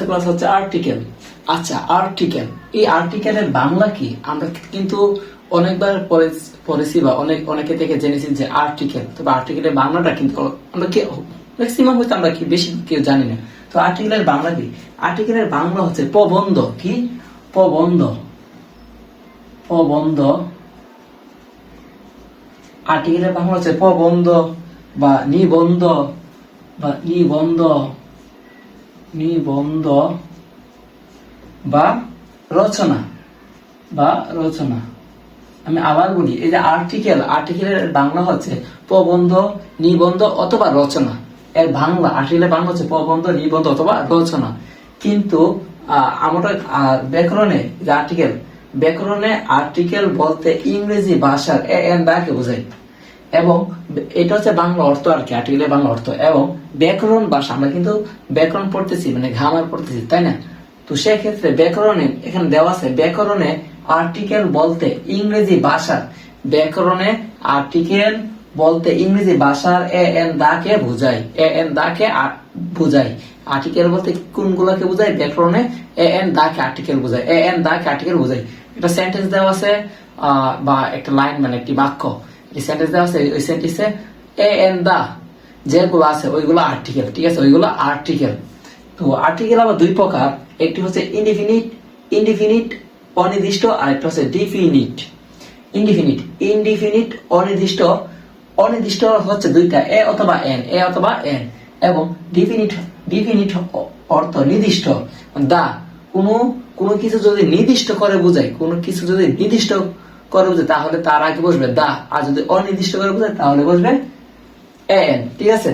Class হচ্ছে article. আচ্ছা, article, এই আর্টিকেলের বাংলা কি? আমরা কিন্তু অনেকবার পড়েছি বা অনেকে থেকে জেনেছি যে আর্টিকেল, তবে আর্টিকেলের বাংলাটা কিন্তু আমরা কি ম্যাক্সিমাম হয়তো আমরা কি বেশি কেউ জানি না। তো আর্টিকেলের বাংলা কি? আর্টিকেলের বাংলা হচ্ছে প্রবন্ধ। কি? প্রবন্ধ। প্রবন্ধ। আর্টিকেলের বাংলা হচ্ছে প্রবন্ধ বা নিবন্ধ বা নিবন্ধ, নিবন্ধ বা রচনা বা রচনা। আমি আবার বলি, এই যে আর্টিকেল, আর্টিকেলের বাংলা হচ্ছে প্রবন্ধ, নিবন্ধ অথবা রচনা। এর বাংলা, আর্টিকেলের বাংলা হচ্ছে প্রবন্ধ, নিবন্ধ অথবা রচনা। কিন্তু আমরা ব্যাকরণে যে আর্টিকেল, ব্যাকরণে আর্টিকেল বলতে ইংরেজি ভাষার এ এন দাকে বোঝায়, এবং এটা হচ্ছে বাংলা অর্থ আর কি, আর্টিকেলের বাংলা অর্থ। এবং ব্যাকরণ ভাষা, আমরা কিন্তু ব্যাকরণ পড়তেছি মানে গ্রামার পড়তেছি, তাই না? তো সেক্ষেত্রে ব্যাকরণে এখানে দেওয়া আছে, ব্যাকরণে আর্টিকেল বলতে ইংরেজি ভাষার, ব্যাকরণে আর্টিকেল বলতে ইংরেজি ভাষার এ এন দাকে বোঝায়, এ এন দাকে বোঝায়। আর্টিকেল বলতে কোনগুলোকে বোঝায়? ব্যাকরণে এ এন দাকে আর্টিকেল বোঝায়, এ এন দাকে আর্টিকেল বোঝায়। একটা সেন্টেন্স দেওয়া আছে বা একটা লাইন মানে একটি বাক্য, এই সেন্টেন্স দেওয়া আছে, ওই সেন্টেন্সে এ এন দা যেগুলো আছে ওইগুলো আর্টিকেল, ঠিক আছে? ওইগুলো আর্টিকেল। তো আর্টিকেল আবার দুই প্রকার, একটি হচ্ছে ইনডিফিনিট, ইনডিফিনিট অনির্দিষ্ট, আর একটা হচ্ছে ডিফিনিট। ইনডিফিনিট, ইনডিফিনিট অনির্দিষ্ট, অনির্দিষ্ট হচ্ছে দুইটা, এ অথবা এন, এ অথবা এন। এবং ডিফিনিট, ডিফিনিট অর্থ নির্দিষ্ট। দা কোনো কোনো কিছু যদি নির্দিষ্ট করে বোঝায়, কোনো কিছু যদি নির্দিষ্ট করে বোঝায় তাহলে তার আগে বসবে দা, আর যদি অনির্দিষ্ট করে বোঝায় তাহলে বসবে এন, ঠিক আছে?